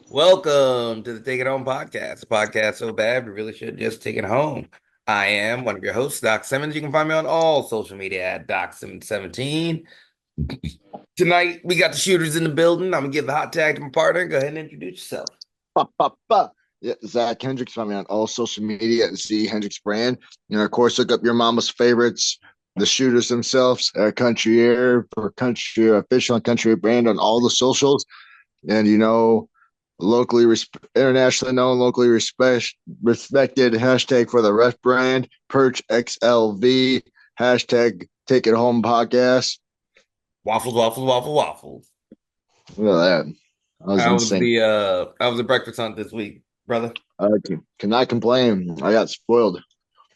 Welcome to the Take It Home podcast. A podcast so bad we really should just take it home. I am one of your hosts, Doc Simmons. You can find me on all social media at Doc17. Tonight we got the shooters in the building. I'm gonna give the hot tag to my partner. Go ahead and introduce yourself. Ba, ba, ba. Yeah, Zach Hendricks. Find me on all social media at Z Hendricks Brand. And of course, look up your mama's favorites, the shooters themselves, Country Air for Country Official and Country Brand on all the socials. And locally, internationally known, locally respected hashtag for the ref brand, Perch XLV, hashtag Take It Home Podcast. Waffles, waffles, waffles, waffles. Look at that. That was insane. How was the breakfast hunt this week, brother? I cannot complain. I got spoiled.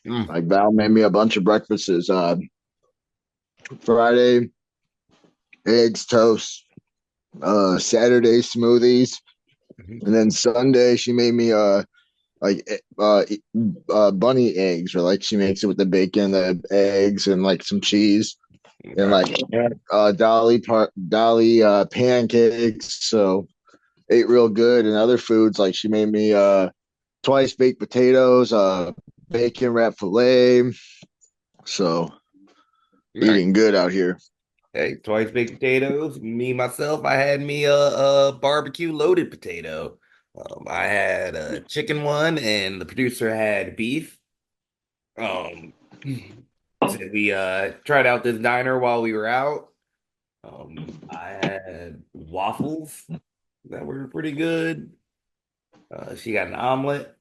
Mm. Like Val made me a bunch of breakfasts. Friday, eggs, toast. Saturday, smoothies, Mhm. and then Sunday she made me bunny eggs, or like she makes it with the bacon, the eggs, and like some cheese, and Okay. like dolly pancakes. So ate real good, and other foods like she made me twice baked potatoes, bacon wrapped filet. So Nice. eating good out here. Hey, twice baked potatoes. Me myself, I had me a barbecue loaded potato. I had a chicken one, and the producer had beef. Um, so we tried out this diner while we were out. I had waffles that were pretty good. She got an omelet.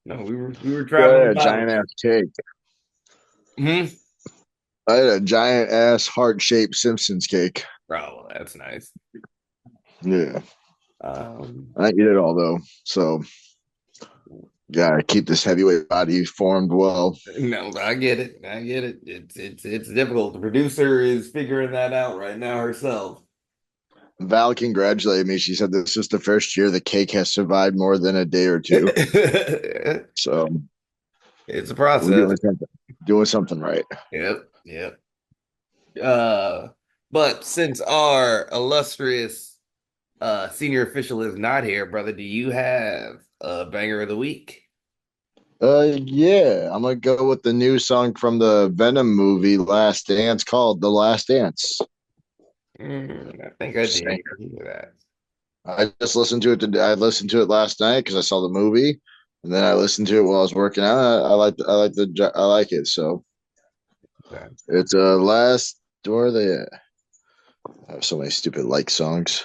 No, we were traveling Yeah, about. giant ass cake. Hmm. I had a giant ass heart shaped Simpsons cake. Bro, that's nice. Yeah, Um, I eat it all though. So gotta keep this heavyweight body formed well. No, I get it. I get it. It's difficult. The producer is figuring that out right now herself. Val congratulated me. She said this is the first year the cake has survived more than a day or two. It's So a we're process. doing something right. Yep, yep. Uh, but since our illustrious senior official is not here, brother, do you have a banger of the week? Yeah, I'm gonna go with the new song from the Venom movie Last Dance called "The Last Dance." I think I did Singer. hear that. I just listened to it today. I listened to it last night because I saw the movie, and then I listened to it while I was working out. I like it. So Okay. it's last. Where are they at? I have so many stupid like songs.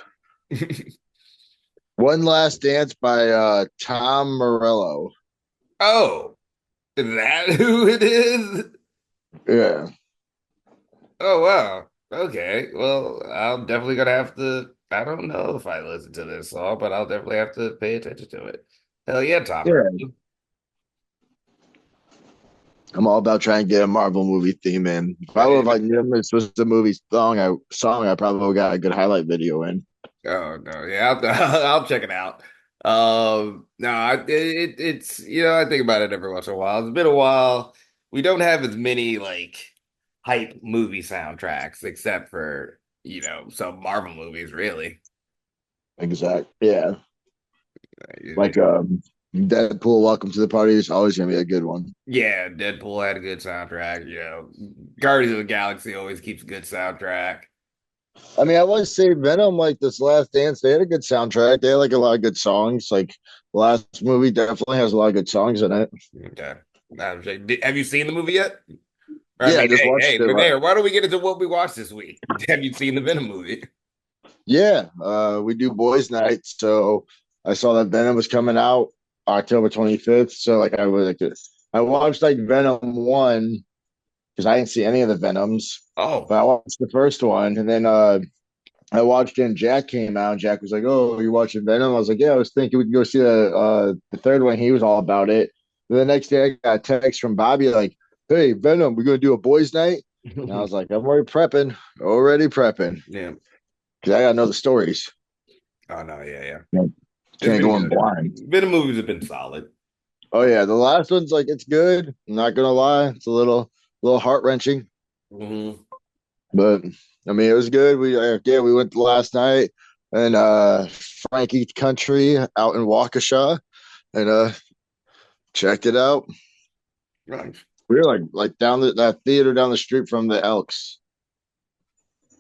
One Last Dance by Tom Morello. Oh, is that who it is? Yeah, Oh wow. Okay. Well, I'm definitely gonna have to. I don't know if I listen to this song, but I'll definitely have to pay attention to it. Hell yeah, Tom yeah. Hardy. I'm all about trying to get a Marvel movie theme in. If I would have like knew this was the movie song, I probably would have got a good highlight video in. Oh no, yeah, I'll check it out. No, it's I think about it every once in a while. It's been a while. We don't have as many like hype movie soundtracks, except for some Marvel movies, really. Exact. Yeah. Like Deadpool, Welcome to the Party is always gonna be a good one. Yeah, Deadpool had a good soundtrack. Guardians of the Galaxy always keeps a good soundtrack. I mean, I would say Venom, like this Last Dance, they had a good soundtrack. They had like a lot of good songs. Like the last movie definitely has a lot of good songs in it. Okay. Have you seen the movie yet? Or I Yeah, I mean, just watched hey, it. there. Why don't we get into what we watched this week? Have you seen the Venom movie? Yeah, we do boys' night. So I saw that Venom was coming out October 25th. So like I watched like Venom 1 because I didn't see any of the Venoms, Oh, but I watched the first one, and then I watched it and Jack came out and Jack was like, "Oh, you watching Venom?" I was like, "Yeah, I was thinking we could go see the third one." He was all about it. And the next day I got a text from Bobby like, "Hey, Venom, we're gonna do a boys' night." And I was like, "I'm already prepping, yeah. because I gotta know the stories. Oh no, yeah, yeah. It's Can't been go in good. blind." Venom movies have been solid. Oh yeah, the last one's like it's good. I'm not gonna lie, it's a little heart wrenching, Hmm. but I mean it was good. We went last night. and Frankie Country out in Waukesha, and checked it out. Nice. We were like down that theater down the street from the Elks.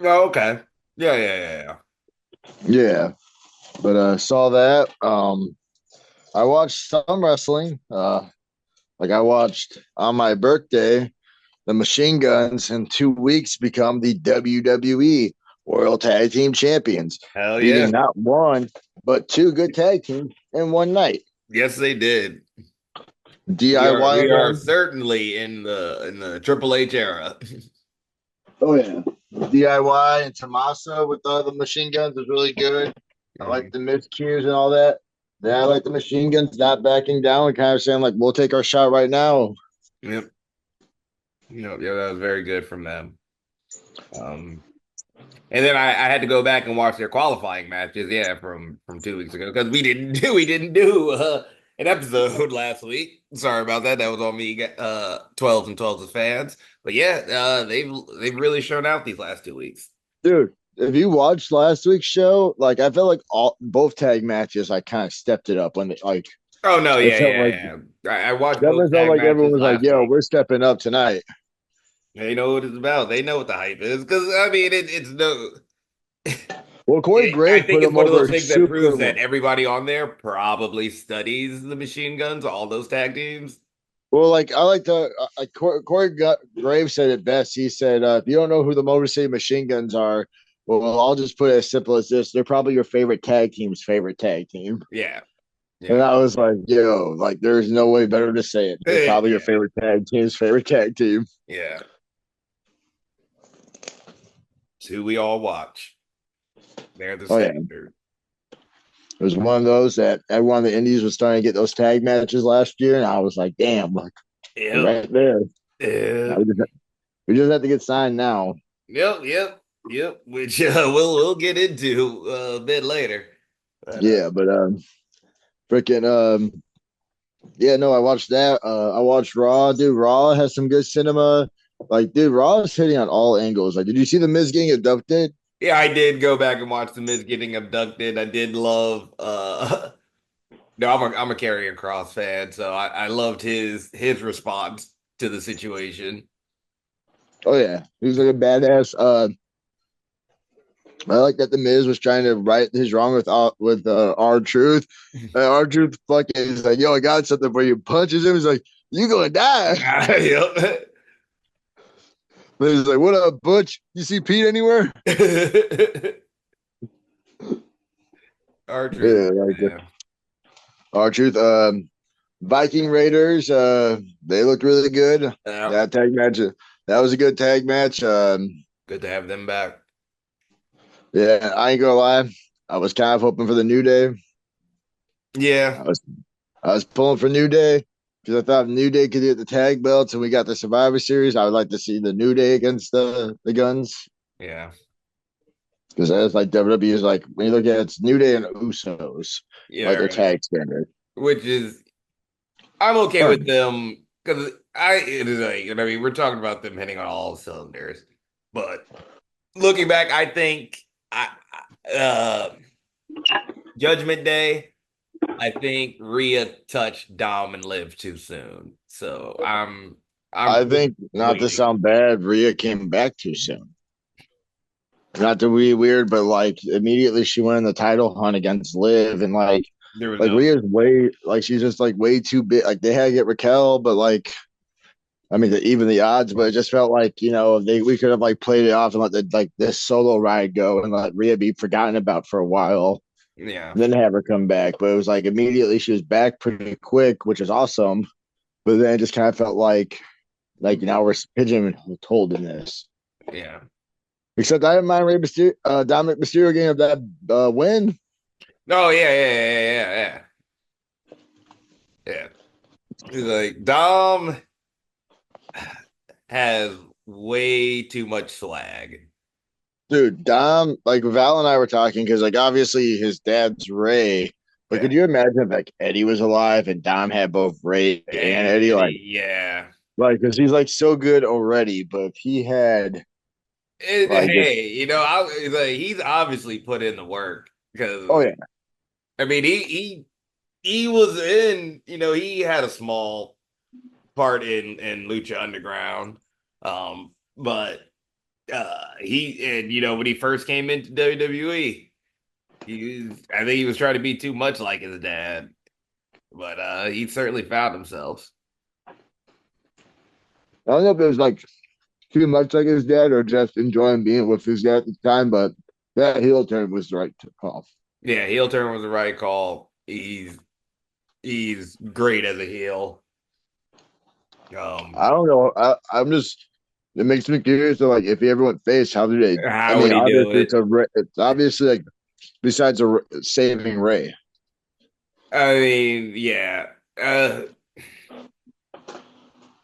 Oh, okay. Yeah, yeah, yeah, yeah. Yeah, but saw that. I watched some wrestling. Like I watched on my birthday, the Machine Guns in 2 weeks become the WWE World Tag Team Champions, Hell beating yeah. not one but two good tag teams in one night. Yes, they did. DIY We are again. certainly in the Triple H era. Oh yeah, DIY and Tommaso with the Machine Guns was really good. I like Mhm. the miscues and all that. Yeah, I like the Machine Guns not backing down and kind of saying like, "We'll take our shot right now." Yep. Yep. Yeah, that was very good from them. Um, and then I had to go back and watch their qualifying matches, yeah, from 2 weeks ago because we didn't do an episode last week. Sorry about that. That was on me, 12s and 12s fans. But yeah, they've really shown out these last 2 weeks. Dude, if you watched last week's show, like I felt like all both tag matches, I kind of stepped it up when they, like Oh no, it yeah, felt yeah, like yeah. I watched both definitely felt tag like everyone matches was like, last "Yo, week. we're stepping up tonight." They know what it's about. They know what the hype is because I mean it's no. Well, Corey I Graves think put it's him one of those over things that super proves that well. everybody on there probably studies the machine guns, all those tag teams. Well, like I like to, like Graves said it best. He said, "If you don't know who the Motor City Machine Guns are, well, I'll just put it as simple as this: they're probably your favorite tag team's favorite tag team." Yeah, And yeah, I was like, "Yo, like there's no way better to say it. They're probably your yeah, favorite tag team's favorite tag team." yeah. It's who we all watch. They're the Oh yeah. standard. It was one of those that everyone on the Indies was starting to get those tag matches last year, and I was like, "Damn, like Yep, right there." Now yep, we just have to get signed now. yep, yep, yep. Which we'll get into a bit later. But Yeah, but freaking yeah, no, I watched that. I watched Raw. Dude, Raw has some good cinema. Like, dude, Raw is hitting on all angles. Like, did you see the Miz getting abducted? yeah, I did go back and watch the Miz getting abducted. I did love no, I'm a Karrion Cross fan, so I loved his response to the situation. Oh yeah, he was like a badass. I like that the Miz was trying to right his wrong with our truth. Our truth fucking is like, yo, I got something for you. Punches him. He's like, you gonna die. Yep. But he's like, what up, Butch? You see Pete anywhere? Our truth, Yeah, like man. our truth. Viking Raiders. They looked really good. Yeah, That tag match. That was a good tag match. good to have them back. Yeah, I ain't gonna lie. I was kind of hoping for the New Day. Yeah, I was I was pulling for New Day because I thought New Day could get the tag belts and we got the Survivor Series. I would like to see the New Day against the Guns yeah, because that's like WWE is like when you look at it, it's New Day and Usos like yeah. their Right. tag standard. Which is I'm okay Huh. with them because I it is like I mean we're talking about them hitting on all cylinders, but looking back, I think Judgment Day. I think Rhea touched Dom and Liv too soon, so I'm I think not to waiting. sound bad, Rhea came back too soon. Not to be weird, but like immediately she went in the title hunt against Liv, and There was like no Rhea's way like she's just like way too big. Like they had to get Raquel, but like I mean even the odds, but it just felt like they we could have like played it off and let the like this solo ride go and let Rhea be forgotten about for a while, yeah and then have her come back. But it was like immediately she was back pretty quick, which is awesome. But then it just kind of felt like now we're pigeonholed in this. yeah. Except I didn't mind Dominic Mysterio getting that win. No, yeah, yeah, yeah, yeah, yeah, yeah. He's like Dom has way too much swag. Dude, Dom, like Val and I were talking because, like, obviously his dad's Ray, but Yeah, could you imagine if like Eddie was alive and Dom had both Ray and and Eddie? yeah. Because he's like so good already, but if he had like just Hey, like he's obviously put in the work. Oh Because yeah. I mean, he was in, he had a small part in Lucha Underground, but he and when he first came into WWE, I think he was trying to be too much like his dad, but he certainly found himself. I don't know if it was like too much like his dad or just enjoying being with his dad at the time, but that heel turn was the right call. Yeah, heel turn was the right call. He's great as a heel. I Um, don't know. I'm just. It makes me curious. So, like, if he ever went face, how do they? I how would mean, he do obviously, it? it's obviously like besides saving Ray. I mean, yeah. Because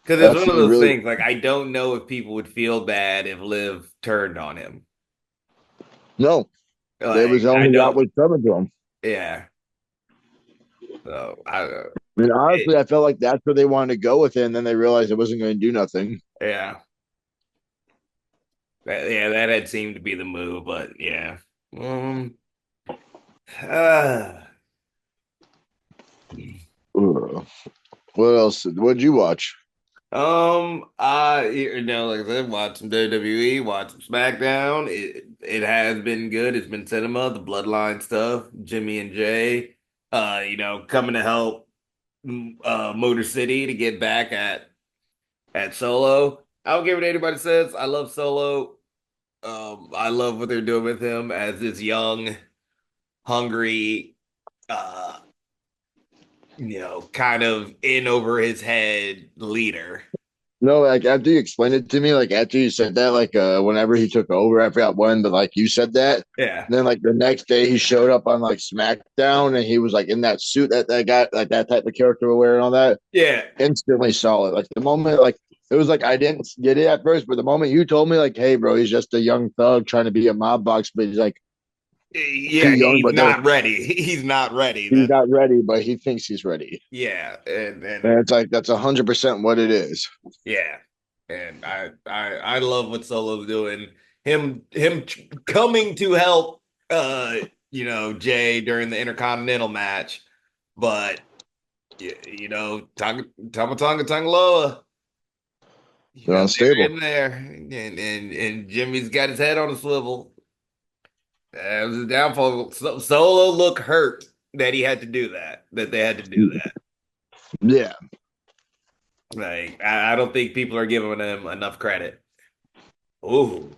it's That's one of the those really things. Like, I don't know if people would feel bad if Liv turned on him. no. They was Like, I only got don't. what's coming to him. Yeah. So I mean, honestly, it, I felt like that's where they wanted to go with it, and then they realized it wasn't going to do nothing. yeah, that had seemed to be the move, but yeah. Um. Uh, Ugh. What else? What'd you watch? like I said, watch some WWE, watch some SmackDown. It has been good. It's been cinema, the Bloodline stuff, Jimmy and Jay. Coming to help Motor City to get back at Solo. I don't care what anybody says. I love Solo. I love what they're doing with him as this young, hungry, uh, kind of in over his head leader. No, like after you explained it to me, like after you said that, like whenever he took over, I forgot when, but like you said that. Yeah. And then like the next day he showed up on like SmackDown and he was like in that suit that guy like that type of character would wear and all that. Yeah. Instantly saw it. Like the moment like it was like I didn't get it at first, but the moment you told me like, hey bro, he's just a young thug trying to be a mob boss, but he's like too Yeah, young, he's but they're not ready. He's not ready. he's That not ready, but he thinks he's ready. yeah, And it's like that's 100% what it is. yeah, and I love what Solo's doing. Him coming to help, Jay during the Intercontinental match, but Tama Tonga Tangaloa, They're they're unstable. in there, and Jimmy's got his head on a swivel. That was his downfall. Solo looked hurt that he had to do that. That they had to do that. Yeah. Like I don't think people are giving him enough credit. Ooh,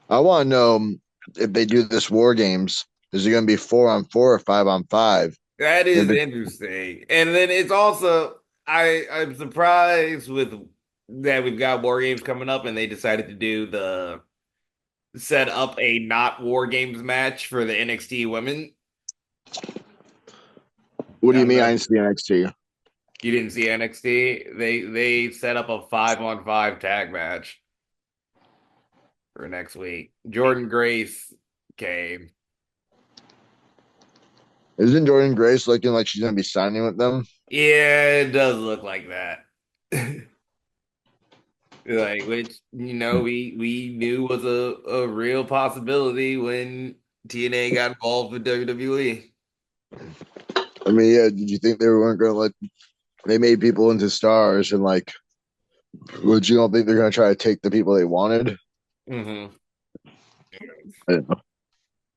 I want to know if they do this war games, is it going to be 4-on-4 or 5-on-5? that If is it, interesting. And then it's also I'm surprised with that we've got war games coming up, and they decided to do the set up a not war games match for the NXT women. what do I you don't mean? know I if didn't see NXT. you didn't see NXT. They set up a 5-on-5 tag match for next week. Jordan Grace came. Isn't Jordan Grace looking like she's going to be signing with them? Yeah, it does look like that. Like, which we knew was a real possibility when TNA got involved with WWE. I mean, yeah. Did you think they weren't going to let? They made people into stars, and like, would you don't think they're going to try to take the people they wanted? Hmm. I don't know.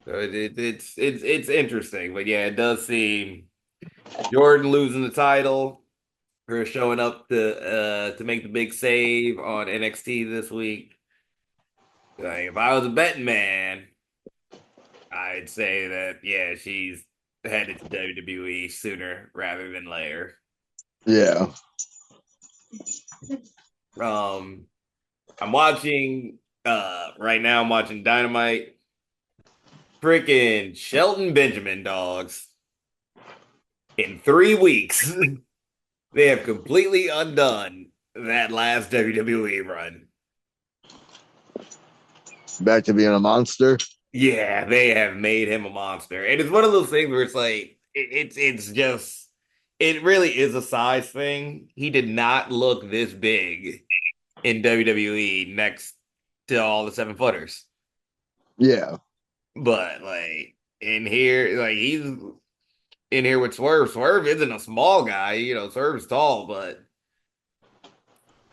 So it's interesting, but yeah, it does seem Jordan losing the title, her showing up to make the big save on NXT this week. Like, if I was a betting man, I'd say that yeah, she's headed to WWE sooner rather than later. Yeah. Um, I'm watching right now. I'm watching Dynamite. Freaking Shelton Benjamin dogs in 3 weeks. They have completely undone that last WWE run. Back to being a monster. Yeah, they have made him a monster, and it's one of those things where it's like it's just it really is a size thing. He did not look this big in WWE next to all the 7-footers. Yeah, But like in here, like he's in here with Swerve. Swerve isn't a small guy, Swerve's tall, but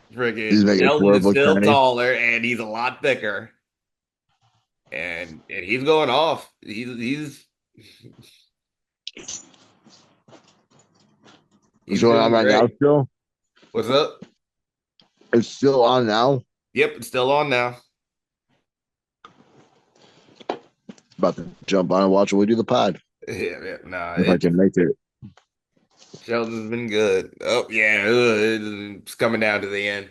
he's freaking making Shelton Swerve is look still tiny. taller and he's a lot thicker. And he's going off. What's He's going on doing right now? great. Still, What's up? it's still on now. Yep, it's still on now. About to jump on and watch when we do the pod Yeah, yeah. Nah, if I can make it. Sheldon's been good. Oh yeah, it's coming down to the end.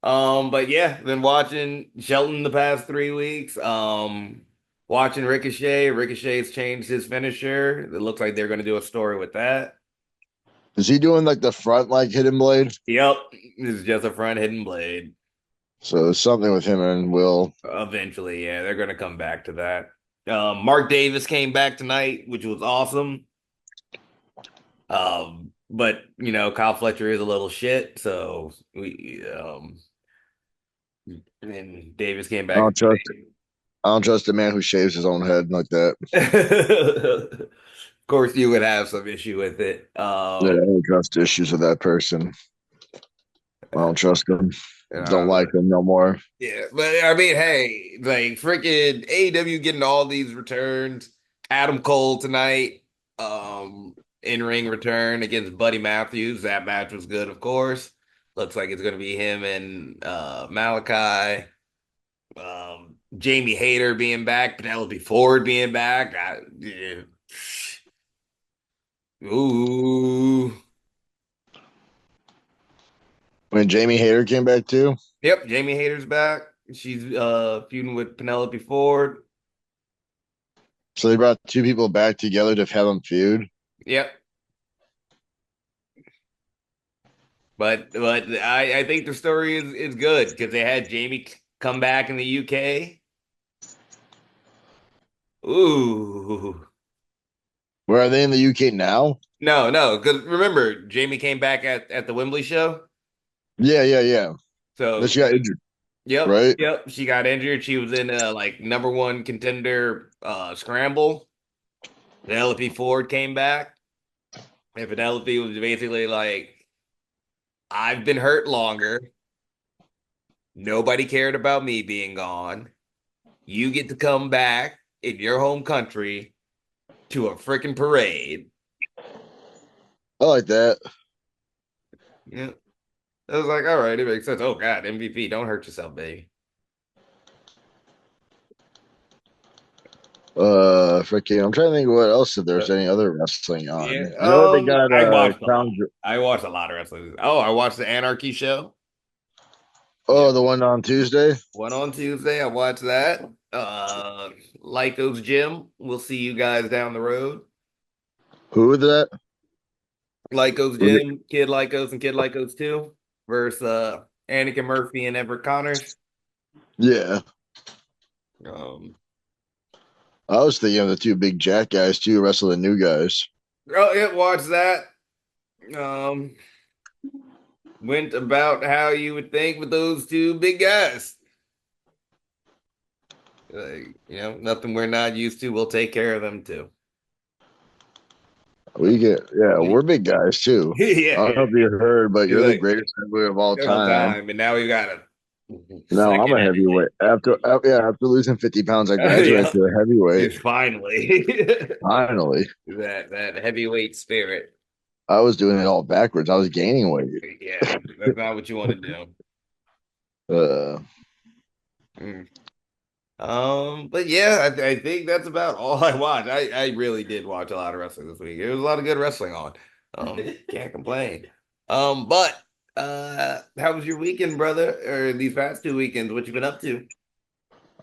But yeah, been watching Shelton the past 3 weeks. Watching Ricochet. Ricochet's changed his finisher. It looks like they're gonna do a story with that. Is he doing like the front like hidden blade? Yep, it's just a front hidden blade. So there's something with him and Will. Eventually, yeah, they're gonna come back to that. Mark Davis came back tonight, which was awesome. But Kyle Fletcher is a little shit, so we and Davis came I back don't trust. I don't trust a man who shaves his own head like that. Of course, you would have some issue with it. Yeah, I don't trust issues with that person. I don't trust him. Don't Uh, like him no more. yeah, but I mean, hey, like freaking AEW getting all these returns. Adam Cole tonight, in ring return against Buddy Matthews. That match was good, of course. Looks like it's gonna be him and Malachi. Jamie Hayter being back, Penelope Ford being back. Yeah. Ooh. When Jamie Hayter came back too, Yep, Jamie Hayter's back. She's feuding with Penelope Ford. so they brought two people back together to have them feud. Yep. But I think the story is good because they had Jamie come back in the UK. Ooh. Where are they in the UK now? No, no, because remember, Jamie came back at the Wembley show. Yeah, yeah, yeah. Then So she got injured, yep, right? yep. She got injured. She was in a like number one contender scramble. Penelope Ford came back, and Penelope was basically like, I've been hurt longer. Nobody cared about me being gone. You get to come back in your home country to a freaking parade. I like that. Yeah. I was like, all right, it makes sense. Oh God, MVP, don't hurt yourself, baby. Freaking, I'm trying to think of what else if Uh, there's any other wrestling yeah. on. I know they got I watched a lot. Crown. I watched a lot of wrestling. Oh, I watched the Anarchy show. Yeah. Oh, the one on Tuesday. One on Tuesday. I watched that. Lyco's Gym. We'll see you guys down the road. Who was that? Lyco's Was it? Gym, Kid Lycos and Kid Lycos 2 versus Anakin Murphy and Everett Connors. Yeah, Um, I was thinking of the two big Jack guys too, wrestle the new guys. oh, yeah, watch that. Um, Went about how you would think with those two big guys. Like, nothing we're not used to. We'll take care of them too. We get, yeah, we're big guys too. I Yeah, don't know if you heard, but he's you're the like greatest heavyweight of all all time. time, and now we got a No, I'm second a heavyweight. heavyweight. Yeah, after losing 50 pounds, I graduated Yeah, to a heavyweight. it's finally Finally, that heavyweight spirit. I was doing it all backwards. I was gaining weight. Yeah, that's not what you want to do. Uh, Mm. But yeah, I think that's about all I watched. I really did watch a lot of wrestling this week. There was a lot of good wrestling on. Can't complain. But how was your weekend, brother? Or these past 2 weekends? What you been up to?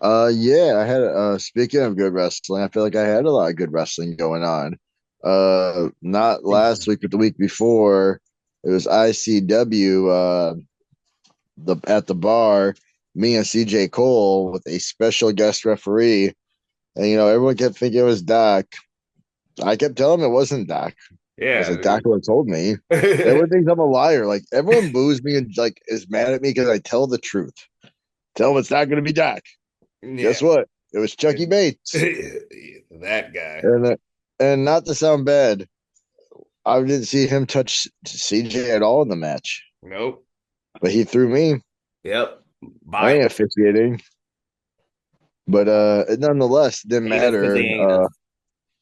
yeah, I had speaking of good wrestling, I feel like I had a lot of good wrestling going on. Not last week, but the week before, it was ICW the at the bar, me and CJ Cole with a special guest referee. And everyone kept thinking it was Doc. I kept telling him it wasn't Doc. I was Yeah. like, Doc would have told me. Everyone thinks I'm a liar. Like everyone boos me and like is mad at me because I tell the truth. Tell them it's not gonna be Doc. Yeah. Guess what? It was Chucky Bates. That guy. And not to sound bad, I didn't see him touch CJ at all in the match, Nope. but he threw me. Yep. I Bye. ain't officiating, but nonetheless, it didn't Anus to matter. the anus.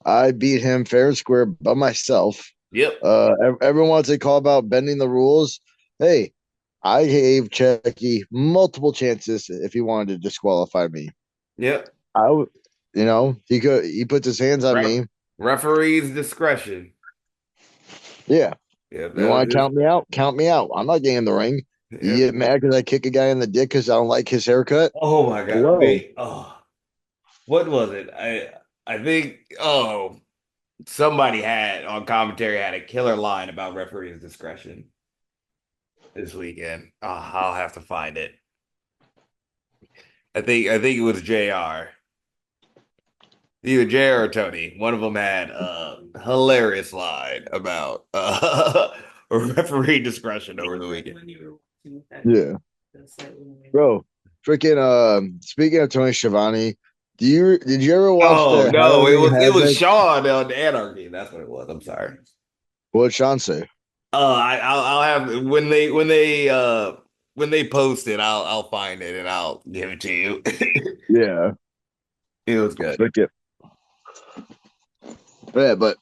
I beat him fair and square by myself. Yep. Everyone wants to call about bending the rules. Hey, I gave Chucky multiple chances if he wanted to disqualify me. Yep. He puts his hands on Ref- me. referee's discretion. Yeah, Yep. you That was want to his. count me out? Count me out. I'm not getting in the ring. You Yep. get mad because I kick a guy in the dick because I don't like his haircut? Oh my God. Hello. Wait. Oh, what was it? I think. Oh, somebody had on commentary had a killer line about referee's discretion this weekend. Oh, I'll have to find it. I think it was JR. Either JR or Tony. One of them had a hilarious line about referee discretion over the weekend. Yeah, bro. Freaking. Speaking of Tony Schiavone, did you ever watch Oh the no, it Halloween was it was Havoc? Sean on the Anarchy. That's what it was. I'm sorry. What did Sean say? I'll have when they post it, I'll find it and I'll give it to you. Yeah, It was good. freaking. Yeah, but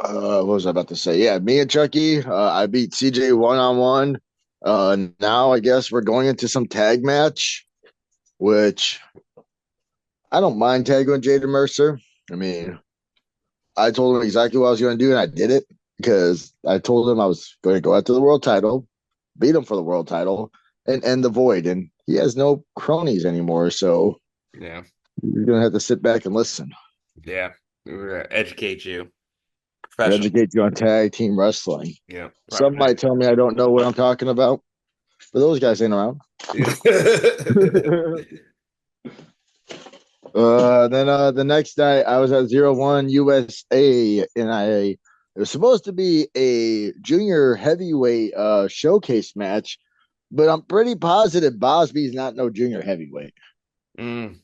what was I about to say? Yeah, me and Chucky, I beat CJ one on one. Now I guess we're going into some tag match, which I don't mind tagging with Jaden Mercer. I mean, I told him exactly what I was going to do, and I did it because I told him I was going to go after the world title, beat him for the world title, and end the void. And he has no cronies anymore, so Yeah, you're going to have to sit back and listen. yeah. We're gonna educate you Educate professionally. you on tag team wrestling. Yeah, Some might tell me I don't know what I'm talking about, but those guys ain't around. Then the next night I was at 01 USA, and it was supposed to be a junior heavyweight showcase match, but I'm pretty positive Bosby's not no junior heavyweight. Mm,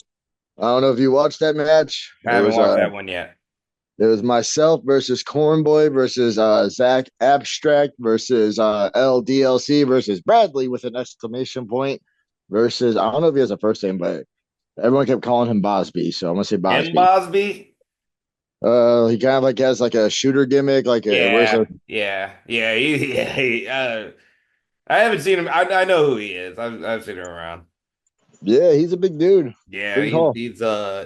I don't know if you watched that match. I haven't watched that one yet. It was myself versus Cornboy versus Zach Abstract versus LDLC versus Bradley with an exclamation point versus I don't know if he has a first name, but everyone kept calling him Bosby, so I'm gonna say M. Bosby. Bosby? He kind of like has like a shooter gimmick, like a wears a Yeah, yeah, yeah. I haven't seen him. I know who he is. I've seen him around. yeah, he's a big dude, Yeah, pretty tall.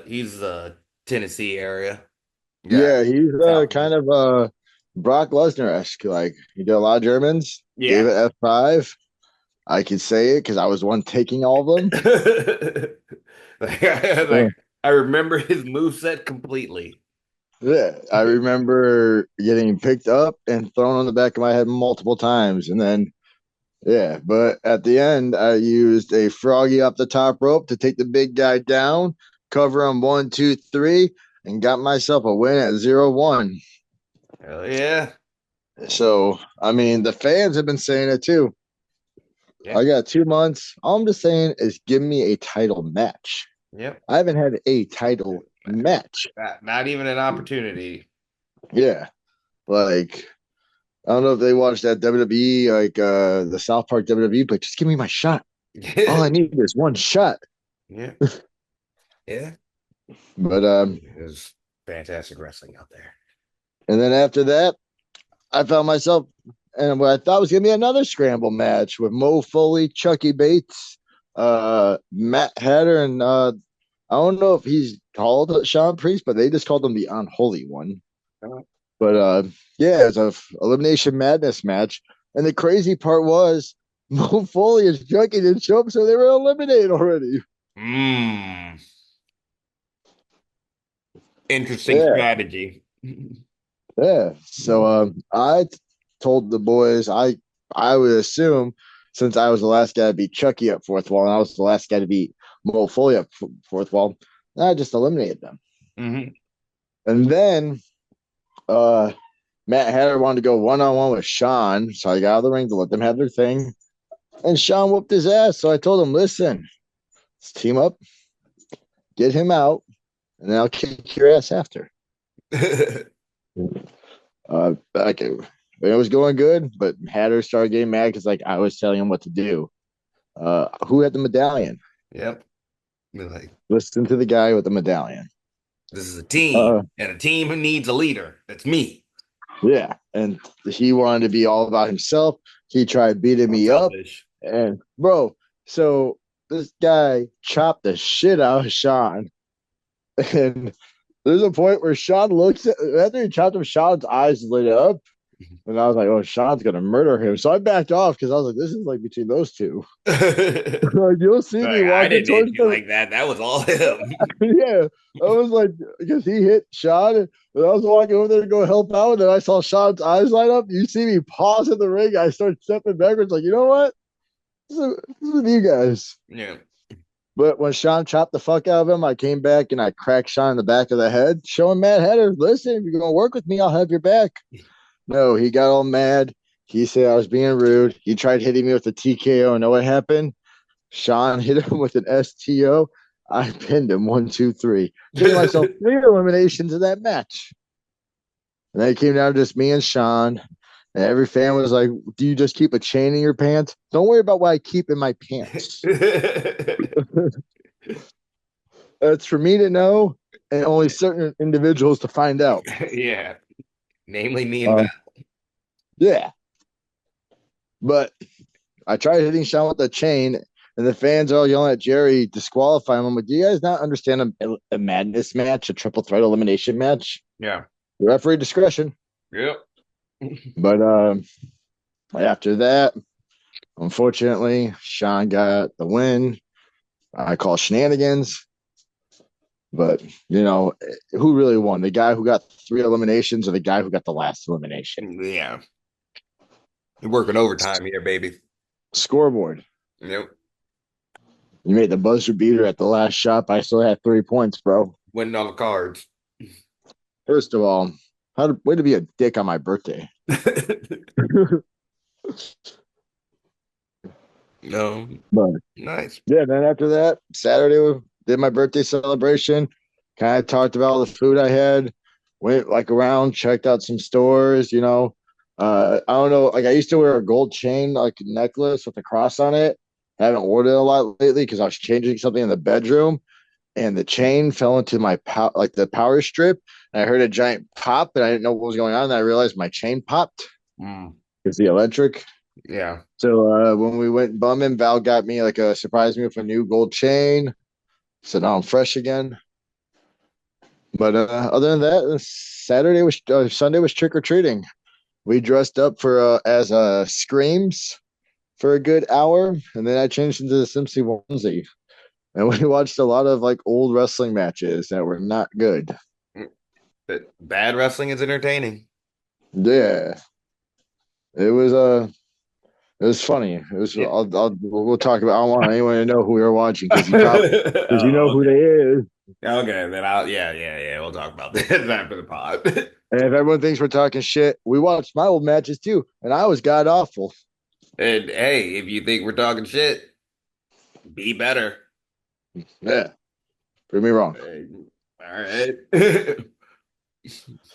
he's Tennessee area. Yeah, Yeah, he's South. kind of Brock Lesnar esque. Like he did a lot of Germans, gave Yeah. it F5. I could say it because I was the one taking all of them. Like I remember his moveset completely. Yeah, I remember getting picked up and thrown on the back of my head multiple times, and then yeah, but at the end, I used a froggy up the top rope to take the big guy down, cover him 1, 2, 3, and got myself a win at 0-1. Hell yeah. So, I mean, the fans have been saying it too. Yeah. I got 2 months. All I'm just saying is give me a title match. Yep. I haven't had a title match. Not even an opportunity. Yeah. Like, I don't know if they watched that WWE, like the South Park WWE, but just give me my shot. All I need is one shot. Yeah. Yeah. But There's fantastic wrestling out there. and then after that, I found myself and what I thought was gonna be another scramble match with Mo Foley, Chucky Bates, Matt Hatter, and I don't know if he's called Sean Priest, but they just called him the Unholy One. But yeah, it's a elimination madness match. And the crazy part was Mo Foley and Chucky didn't show up, so they were eliminated already. Mm. Interesting Yeah, strategy. yeah. So told the boys I would assume since I was the last guy to beat Chucky at fourth wall and I was the last guy to beat Mo Foley at fourth wall, I just eliminated them. Hmm. And then uh Matt Hatter wanted to go one on one with Sean, so I got out of the ring to let them have their thing. And Sean whooped his ass. So I told him, listen, let's team up. Get him out, and then I'll kick your ass after. Like it was going good, but Hatter started getting mad because like I was telling him what to do. Who had the medallion? Yep. Be like, Listen to the guy with the medallion. this is a team, Uh, and a team who needs a leader. That's me. yeah, and he wanted to be all about himself. He tried beating I'm me up, selfish. and bro, so this guy chopped the shit out of Sean, and there's a point where Sean looks at after he chopped him, Sean's eyes lit up. And I was like, oh, Sean's gonna murder him. So I backed off because I was like, this is like between those two. Like you'll see me Like, I walking didn't hit towards you the like that. That was all him. yeah. I was like, because he hit Sean, and I was walking over there to go help out, and I saw Sean's eyes light up. You see me pause in the ring. I start stepping backwards, like, you know what? This is with you guys. Yeah. But when Sean chopped the fuck out of him, I came back and I cracked Sean in the back of the head, showing Mad Hatter, listen, if you're gonna work with me, I'll have your back. No, he got all mad. He said I was being rude. He tried hitting me with a TKO. Know what happened? Sean hit him with an STO. I pinned him 1, 2, 3, getting myself 3 eliminations in that match. And then it came down to just me and Sean. And every fan was like, do you just keep a chain in your pants? Don't worry about what I keep in my pants. It's for me to know and only certain individuals to find out. Yeah. Namely me and Val. Uh, yeah. But I tried hitting Sean with the chain, and the fans are all yelling at Jerry, disqualify him. I'm like, do you guys not understand a madness match, a triple threat elimination match? Yeah. Referee discretion. Yep. But after that, unfortunately, Sean got the win. I call shenanigans. But, who really won? The guy who got 3 eliminations or the guy who got the last elimination? Yeah. You're working overtime here, baby. Scoreboard. Yep. You made the buzzer beater at the last shot. I still had 3 points, bro. Winning all the cards. First of all, way to be a dick on my birthday. No. But Nice. yeah, then after that, Saturday we did my birthday celebration. Kind of talked about all the food I had. Went like around, checked out some stores. I don't know. Like I used to wear a gold chain, like necklace with a cross on it. I haven't worn it a lot lately because I was changing something in the bedroom, and the chain fell into my like the power strip. And I heard a giant pop, and I didn't know what was going on. And I realized my chain popped Mm. because the electric. Yeah. So when we went bumming, Val got me like a surprised me with a new gold chain. So now I'm fresh again. But other than that, Sunday was trick or treating. We dressed up for as screams for a good hour, and then I changed into the Simpsons onesie, and we watched a lot of like old wrestling matches that were not good. But bad wrestling is entertaining. Yeah, it was it was funny. It was. Yeah. We'll talk about. I don't want anyone to know who we were watching because you know Oh, who okay. they is. Okay, then yeah. We'll talk about this after the pod. And if everyone thinks we're talking shit, we watched my old matches too, and I was god awful. And hey, if you think we're talking shit, be better. Yeah, prove me wrong. All right.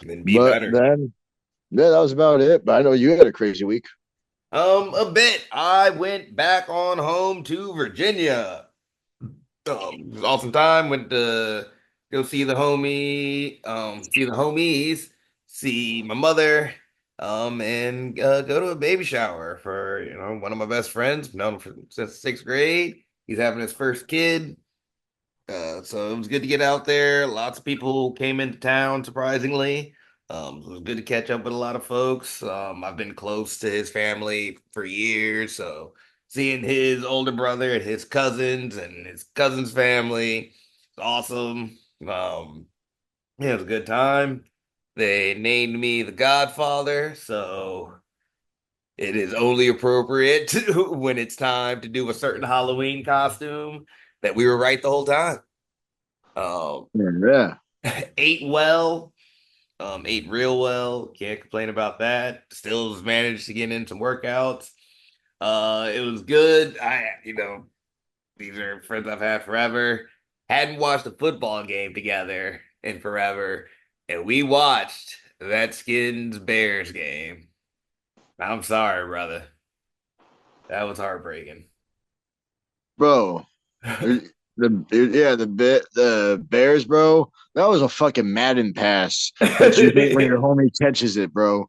Then be But better. then, yeah, that was about it. But I know you had a crazy week. A bit. I went back on home to Virginia. It was awesome time. Went to go see the homies, see my mother, and go to a baby shower for one of my best friends. Known him since sixth grade. He's having his first kid. So it was good to get out there. Lots of people came into town, surprisingly. It was good to catch up with a lot of folks. I've been close to his family for years, so seeing his older brother and his cousins and his cousin's family, it's awesome. Yeah, it was a good time. They named me the Godfather, so it is only appropriate when it's time to do a certain Halloween costume that we were right the whole time. Um, Yeah. ate well, ate real well. Can't complain about that. Still has managed to get in some workouts. It was good. These are friends I've had forever. hadn't watched a football game together in forever, and we watched that Skins Bears game. I'm sorry, brother. That was heartbreaking. bro. The Bears, bro. That was a fucking Madden pass that you hit when your homie catches it, bro.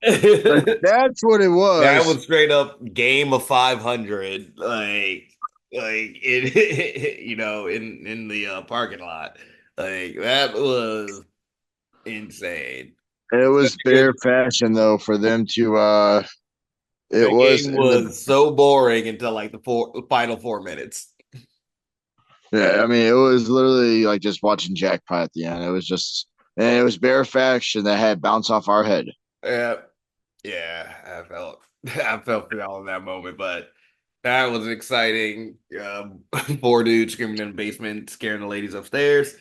Like that's what it That was. was straight up game of 500, like in in the parking lot. Like that was insane. It Such was a good. Bear fashion though for them to it That was game in the was so boring until like the final 4 minutes. yeah, I mean it was literally like just watching Jackpot at the end. It was just and it was Bear faction that had bounce off our head. Yeah, yeah, I felt I felt for y'all in that moment, but that was exciting. Four dudes screaming in the basement, scaring the ladies upstairs.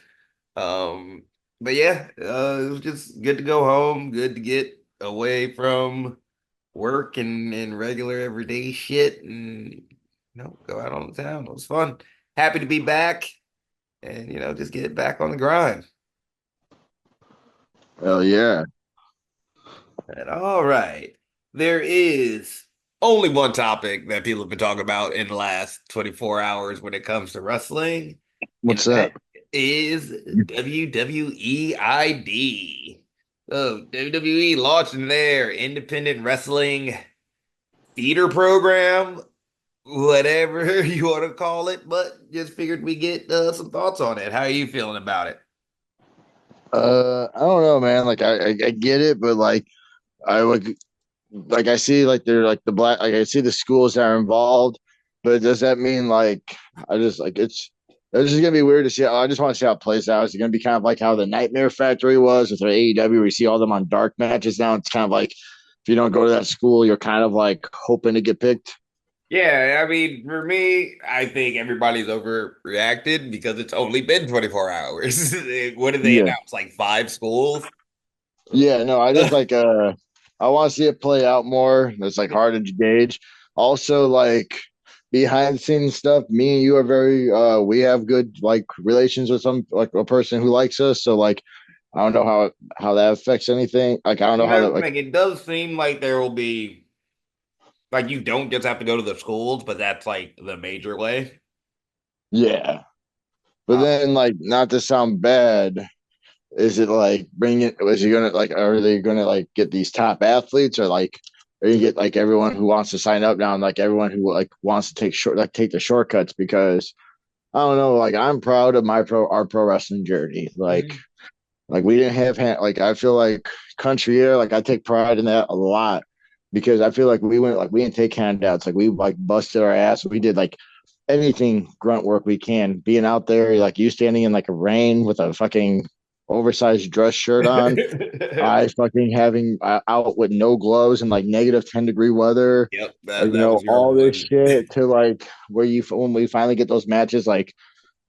Um, but yeah, it was just good to go home, good to get away from work and regular everyday shit, and go out on the town. It was fun. Happy to be back, and just get back on the grind. Hell yeah. And all right, there is only one topic that people have been talking about in the last 24 hours when it comes to wrestling, and What's that? that is WWEID. So WWE launching their independent wrestling theater program, whatever you want to call it, but just figured we get some thoughts on it. How are you feeling about it? I don't know, man. Like I get it, but like I would like I see like they're like the black like I see the schools that are involved, but does that mean like I just like it's just gonna be weird to see I just want to see how it plays out. It's gonna be kind of like how the Nightmare Factory was with their AEW, where you see all them on dark matches now. It's kind of like if you don't go to that school, you're kind of like hoping to get picked. Yeah, I mean, for me, I think everybody's overreacted because it's only been 24 hours. What did they Yeah. announce? Like five schools? Yeah, no, I just like I want to see it play out more. It's like hard to gauge. Also, like behind the scenes stuff, me and you are very we have good like relations with some like a person who likes us. So like I don't know how that affects anything. Like I don't know how that like Like it does seem like there will be like you don't just have to go to the schools, but that's like the major way. yeah. But Uh, then like not to sound bad, is it like bring it? Is he gonna like? Are they gonna like get these top athletes, or like are you get like everyone who wants to sign up now, and like everyone who like wants to take the shortcuts? Because I don't know, like I'm proud of my our pro wrestling journey. mhm. Like we didn't have like I feel like country air, like I take pride in that a lot because I feel like we didn't take handouts, like we like busted our ass. We did like anything grunt work we can. Being out there, like you standing in like a rain with a fucking oversized dress shirt on. I fucking having out with no gloves and like -10-degree weather. Yep, that You know, was your all this one. shit to like where you when we finally get those matches, like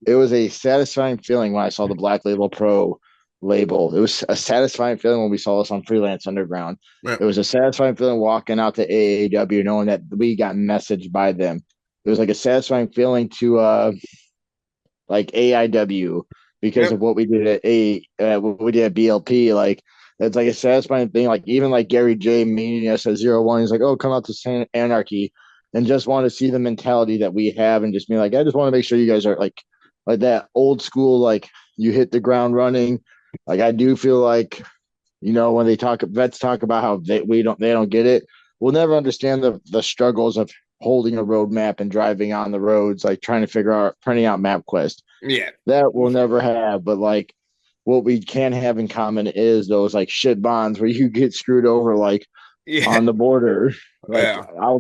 it was a satisfying feeling when I saw the Black Label Pro label. It was a satisfying feeling when we saw this on Freelance Underground. It Yep, was a satisfying feeling walking out to AAW knowing that we got messaged by them. It was like a satisfying feeling to like AIW because of yep, what we did at what we did at BLP. Like it's like a satisfying thing. Like even like Gary J meeting us at 01, he's like, "Oh, come out to Anarchy," and just want to see the mentality that we have, and just be like, "I just want to make sure you guys are like that old school. Like you hit the ground running." Like I do feel like when they talk vets talk about how they don't get it. We'll never understand the struggles of holding a road map and driving on the roads, like trying to figure out printing out MapQuest. yeah, That we'll never have. But like what we can have in common is those like shit bonds where you get screwed over like yeah, on the border. Like yeah, I'll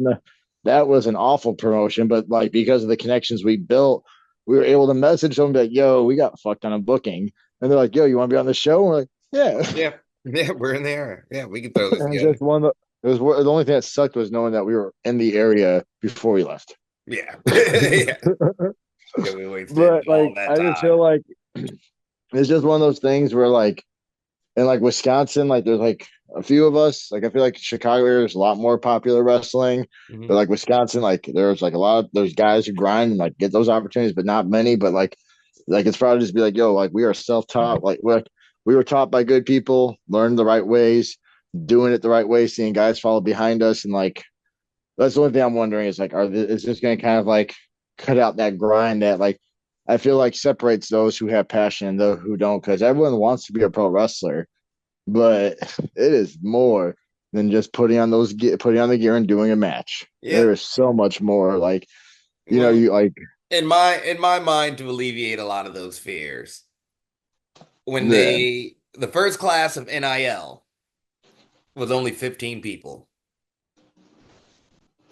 that was an awful promotion, but like because of the connections we built, we were able to message them like, "Yo, we got fucked on a booking," and they're like, "Yo, you want to be on the show?" And we're like, "Yeah." yeah, yeah. We're in there. Yeah, we can throw this And it's together. just one of the, it was the only thing that sucked was knowing that we were in the area before we left. Yeah, yeah. Yeah, we wasted But like, all that I just feel time. like it's just one of those things where like in like Wisconsin, like there's like a few of us. Like I feel like Chicago there's a lot more popular wrestling, but Mhm. like Wisconsin, like there's like a lot of those guys who grind and like get those opportunities, but not many. But like Like it's probably just be like, yo, like we are self-taught, like we were taught by good people, learned the right ways, doing it the right way, seeing guys follow behind us, and like that's the only thing I'm wondering is like, is this going to kind of like cut out that grind that like I feel like separates those who have passion and those who don't? Because everyone wants to be a pro wrestler, but it is more than just putting on the gear and doing a match. There Yep. is so much more. Like Well, you like in my mind, to alleviate a lot of those fears, when yeah. the first class of NIL was only 15 people.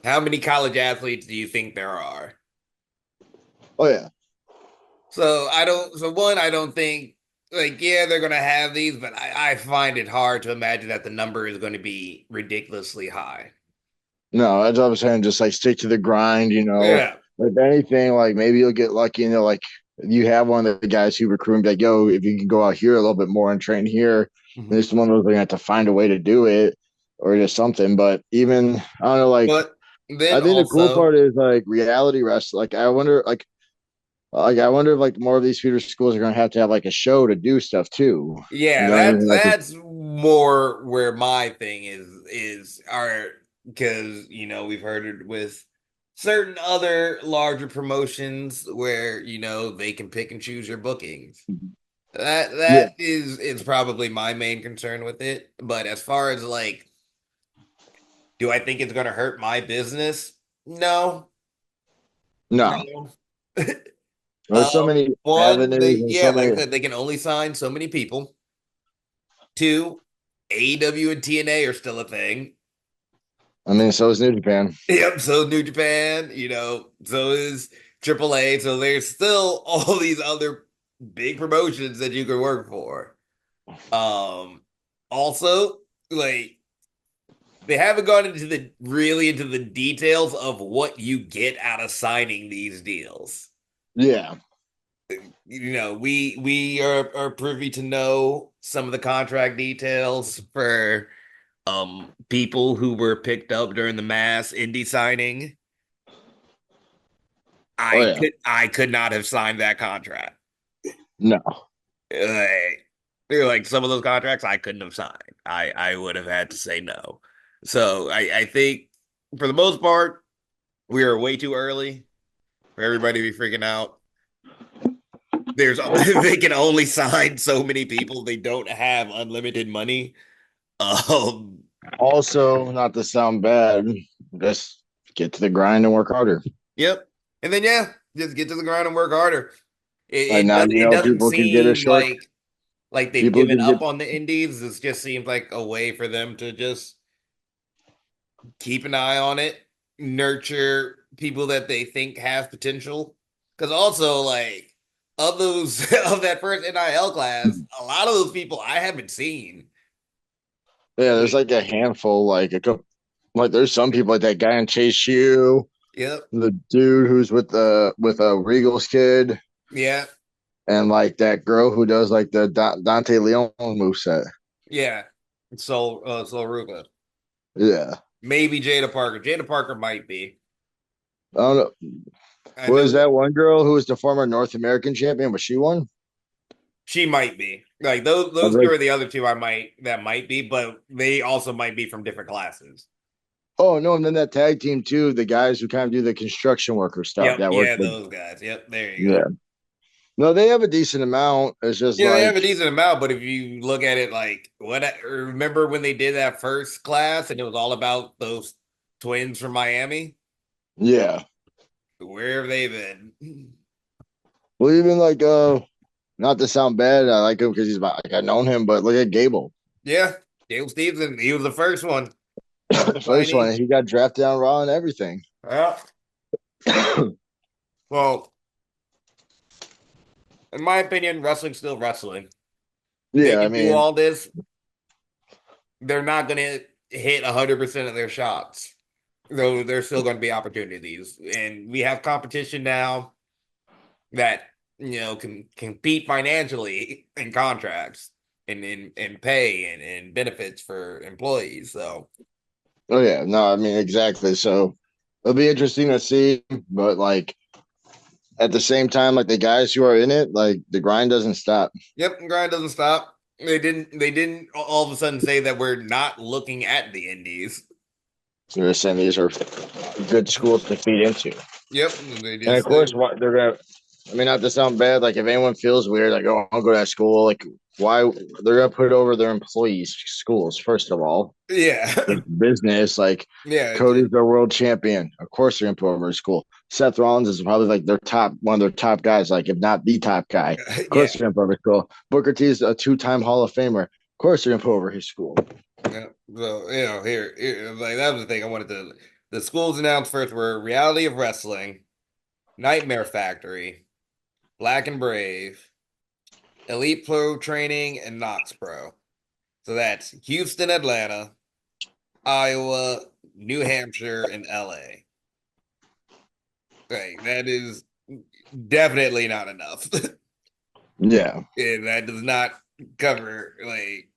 How many college athletes do you think there are? Oh yeah. I don't think, like, yeah, they're gonna have these, but I find it hard to imagine that the number is going to be ridiculously high. No, that's what I'm saying. Just like stick to the grind, you know. Yeah. If anything, like maybe you'll get lucky, you know, like you have one of the guys who recruit and be like, yo, if you can go out here a little bit more and train here, Mhm. there's one of those gonna have to find a way to do it or just something. But even I don't know, like But then I think the cool also, part is like reality wrestling. Like I wonder, like I wonder if like more of these feeder schools are gonna have to have like a show to do stuff too. You yeah, know what I that's mean? Like that's more where my thing is our because we've heard it with certain other larger promotions where they can pick and choose your bookings. That yeah, that is probably my main concern with it. But as far as like, do I think it's going to hurt my business? No, no. no. There's so many One, avenues and so like I many. said, they can only sign so many people. Two, AEW and TNA are still a thing. I mean, so is New Japan. Yep, so New Japan, so is AAA. So there's still all these other big promotions that you could work for. Um, Also, like they haven't gone into the details of what you get out of signing these deals. Yeah. We are privy to know some of the contract details for people who were picked up during the mass indie signing. Oh yeah. I could not have signed that contract. No. Like some of those contracts I couldn't have signed. I would have had to say no. So I think for the most part, we are way too early for everybody to be freaking out. There's they can only sign so many people. They don't have unlimited money. Um, Also, not to sound bad, just get to the grind and work harder. yep. And then yeah, just get to the ground and work harder. Like now, you It know, doesn't people can get a seem short. like they've People given can get. up on the indies. It just seems like a way for them to just keep an eye on it, nurture people that they think have potential. Because also, like, of those of that first NIL class, a lot of those people I haven't seen. Yeah, there's Like, like a handful. Like a couple. Like there's some people like that guy in Chase U, yep, the dude who's with a Regal's kid, yeah, and like that girl who does like the Dante Leon moveset. yeah. So Ruka. Yeah. Maybe Jada Parker. Jada Parker might be. I don't know. I Was know that one girl who was the former North American champion? Was she one? she might be. Like I was those two like, are the other two that might be, but they also might be from different classes. oh no, and then that tag team too, the guys who kind of do the construction worker stuff Yep, that work yeah, with. those guys. Yep, there you go. Yeah. No, they have a decent amount. It's just Yeah, they have a like, decent amount, but if you look at it like remember when they did that first class and it was all about those twins from Miami? yeah. Where have they been? Well, even like not to sound bad, I like him because he's like I've known him, but look at Gable. Yeah, Dale Stevenson, he was the first one. The first one, Signee. he got drafted on Raw and everything. Yeah. Well, in my opinion, wrestling's still wrestling. They Yeah, I can do mean, all this. They're not going to hit 100% of their shots. Though there's still going to be opportunities. And we have competition now that, can compete financially in contracts and in pay and benefits for employees. So, oh yeah, no, I mean exactly. So it'll be interesting to see, but like at the same time, like the guys who are in it, like the grind doesn't stop. Yep, grind doesn't stop. They didn't all of a sudden say that we're not looking at the indies. They're saying these are good schools to feed into. Yep, they And of just course, what they're gonna. I mean, not to sound bad, like if anyone feels weird, like oh, I'll go to that school. Like why they're gonna put it over their employees' schools first of all. yeah. It's business. Like Yeah, Cody's their world champion. Of course, they're gonna put over his school. Seth Rollins is probably like their top one of their top guys, like if not the top guy. Of yeah. course, they're gonna put over his school. Booker T is a two-time Hall of Famer. Of course, they're gonna put over his school. Yeah. So, here, like that was the thing I wanted to. The schools announced first were Reality of Wrestling, Nightmare Factory, Black and Brave, Elite Pro Training, and Knox Pro. So that's Houston, Atlanta, Iowa, New Hampshire, and LA. Like that is definitely not enough. Yeah, And that does not cover like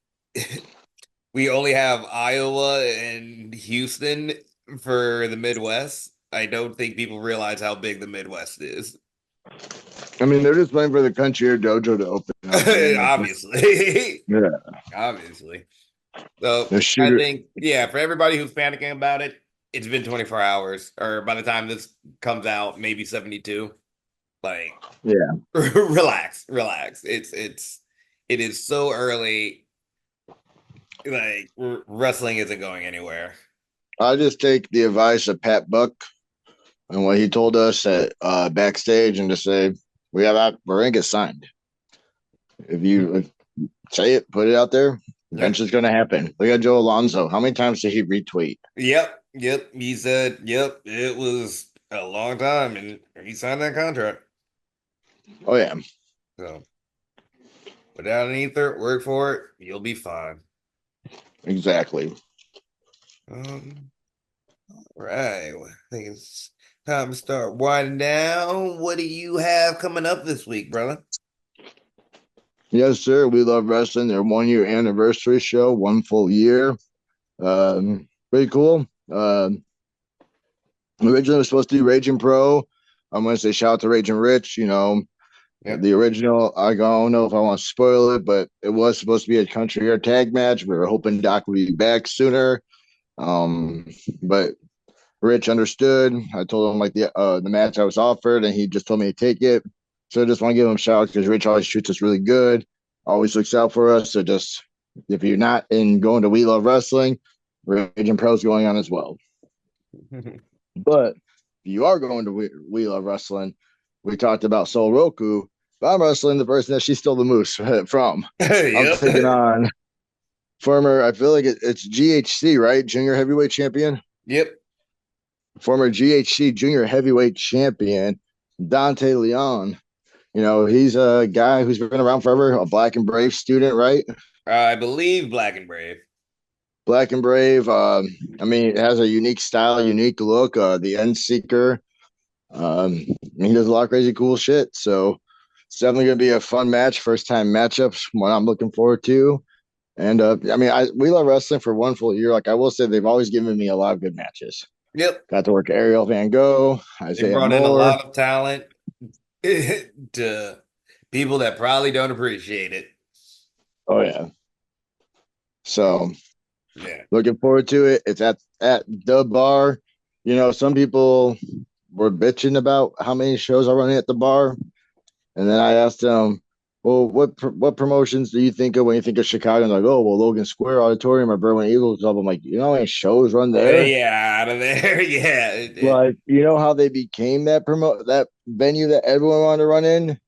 we only have Iowa and Houston for the Midwest. I don't think people realize how big the Midwest is. I mean they're just waiting for the country or dojo to open up, man. Like, Obviously. yeah, Obviously. So the I shooter. think, yeah, for everybody who's panicking about it, it's been 24 hours, or by the time this comes out, maybe 72. Like, Yeah, relax, relax. It is so early. Like, wrestling isn't going anywhere. I just take the advice of Pat Buck and what he told us at backstage, and just say we're gonna get signed. If you say it, put it out there. Yep. Eventually, it's gonna happen. Look at Joe Alonso. How many times did he retweet? Yep. Yep. He said, yep, it was a long time and he signed that contract. Oh yeah, So without an ether, work for it, you'll be fine. exactly. Um, right. Well, I think it's time to start winding down. What do you have coming up this week, brother? Yes, sir. We love wrestling. Their 1 year anniversary show, 1 full year. Pretty cool. Originally it was supposed to be Raging Pro. I'm gonna say shout out to Raging Rich. You know, Yep. the original. I don't know if I want to spoil it, but it was supposed to be a country air tag match. We were hoping Doc would be back sooner. Um, but Rich understood. I told him like the match I was offered, and he just told me to take it. So I just want to give him a shout out because Rich always shoots us really good, always looks out for us. So just if you're not in going to We Love Wrestling, Raging Pro's going on as well. But if you are going to We Love Wrestling, we talked about Soul Roku. But I'm wrestling the person that she stole the moose from. I'm Yep. taking on former, I feel like it's GHC, right? Junior heavyweight champion. Yep. Former GHC junior heavyweight champion, Dante Leon. You know, he's a guy who's been around forever, a Black and Brave student, right? I believe Black and Brave. Black and Brave. I mean, it has a unique style, unique look. The End Seeker. He does a lot of crazy cool shit. So it's definitely going to be a fun match, first time matchups, what I'm looking forward to. And I mean, we love wrestling for 1 full year. Like I will say, they've always given me a lot of good matches. Yep. Got to work Ariel Van Gogh, They Isaiah brought in a Moore. lot of talent to people that probably don't appreciate it. Oh yeah. So Yeah. looking forward to it. It's at the bar. You know, some people were bitching about how many shows are running at the bar, and then I asked them, "Well, what promotions do you think of when you think of Chicago?" And they're like, "Oh, well, Logan Square Auditorium or Berwyn Eagles Club." I'm like, you know how many shows run there? Yeah, out of there. Yeah. Like, you know how they became that venue that everyone wanted to run in?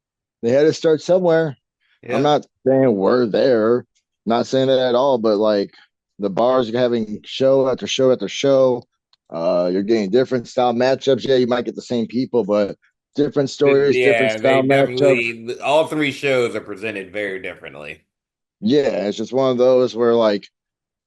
They had to start somewhere. I'm Yep. not saying we're there, not saying that at all, but like the bars are having show after show after show. You're getting different style matchups. Yeah, you might get the same people, but different stories, different Yeah, they style matchups. definitely, all three shows are presented very differently. Yeah, it's just one of those where like,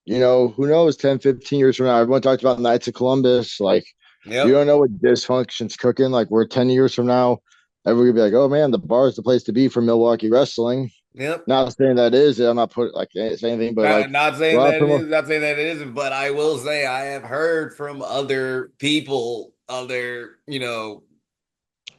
you know, who knows 10, 15 years from now, everyone talked about Knights of Columbus. Like, you Yep. don't know what dysfunction's cooking. Like, we're 10 years from now, everyone will be like, oh man, the bar is the place to be for Milwaukee wrestling. Yep. Not saying that is, I'm not putting like saying anything, but like Not a saying lot of that it promo. is, not saying that it isn't, but I will say I have heard from other people, other,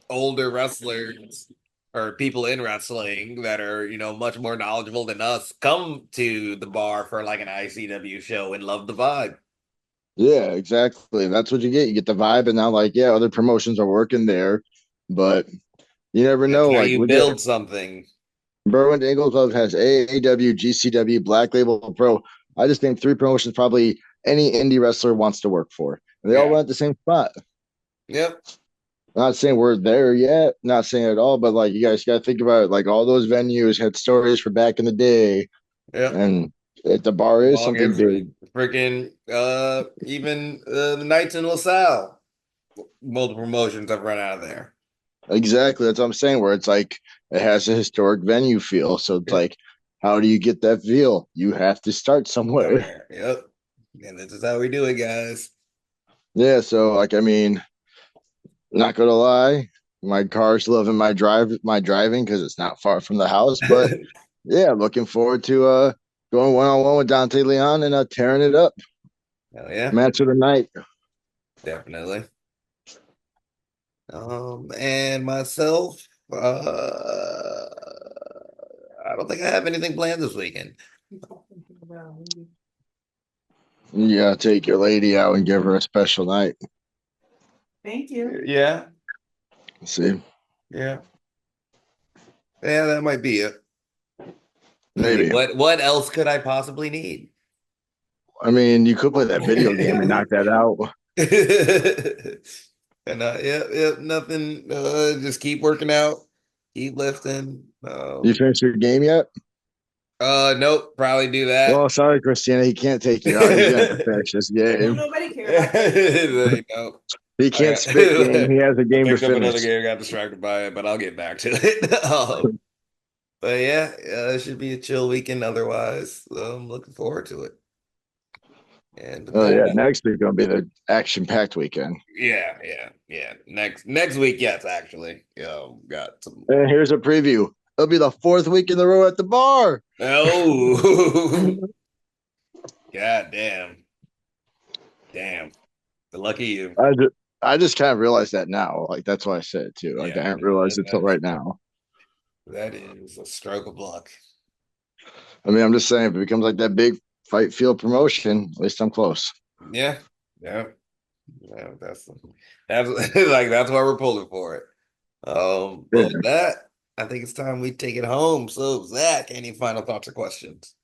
older wrestlers or people in wrestling that are, much more knowledgeable than us come to the bar for like an ICW show and love the vibe. Yeah, exactly. That's what you get. You get the vibe, and now like, yeah, other promotions are working there, but you never That's know. how Like you we get build something. Berwyn Angle Club has AAW, GCW, Black Label Pro. I just named three promotions probably any indie wrestler wants to work for. And they all Yeah. run at the same spot. Yep. Not saying we're there yet, not saying at all, but like you guys got to think about it. Like all those venues had stories for back in the day, Yep. and at the bar is Long something history. big. Freaking even the Knights in LaSalle, multiple promotions have run out of there. Exactly, that's what I'm saying. Where it's like it has a historic venue feel, so it's Yep. like, how do you get that feel? You have to start somewhere. Somewhere. Yep. And this is how we do it, guys. Yeah, so like I mean, not gonna lie, my car's loving my driving because it's not far from the house. But yeah, looking forward to going one on one with Dante Leon and tearing it up. Hell yeah, Match of the night. definitely. And myself, I don't think I have anything planned this weekend. Yeah, take your lady out and give her a special night. Thank you. Yeah, See, yeah, yeah. That might be it. I mean, maybe. what else could I possibly need? I mean, you could play that video game and knock that out. And yeah, nothing. Just keep working out, keep lifting. You finished your game yet? Nope, probably do that. Well, sorry, Christina. He can't take you out. You're gonna have to finish this game. Nobody cares. No, He I can't got. spit game. He has a I game to picked up another finish. game, got distracted by it, but I'll get back to it. But yeah, it should be a chill weekend otherwise. So I'm looking forward to it. And Oh then yeah, next week gonna be the action-packed weekend. yeah. Next week, yes, actually. Got some. And here's a preview. It'll be the fourth week in the row at the bar. Oh, god damn, damn. The lucky you. I just kind of realized that now. Like that's why I said it too. Like Yeah, I hadn't no, realized it till right now. that is a stroke of luck. I mean, I'm just saying if it becomes like that big fight field promotion, at least I'm close. Yeah, yeah, yeah. That's like that's why we're pulling for it. But with Yeah. that, I think it's time we take it home. So, Zach, any final thoughts or questions?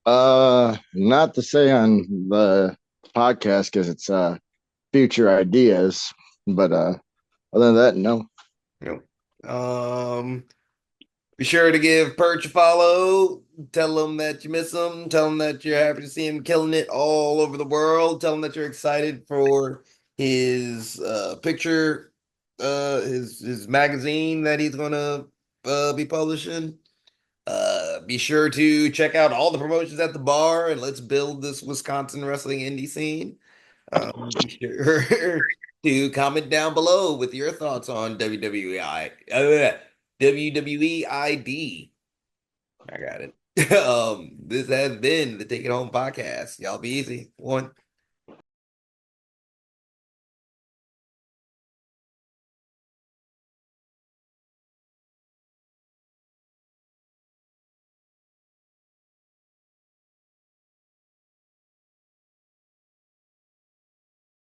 Not to say on the podcast because it's future ideas, but other than that, no. You know, be sure to give Perch a follow. Tell him that you miss him. Tell him that you're happy to see him killing it all over the world. Tell him that you're excited for his picture, his magazine that he's gonna be publishing. Be sure to check out all the promotions at the bar and let's build this Wisconsin wrestling indie scene. Be sure to comment down below with your thoughts on WWE ID. I got it. This has been the Take It Home podcast. Y'all be easy. One.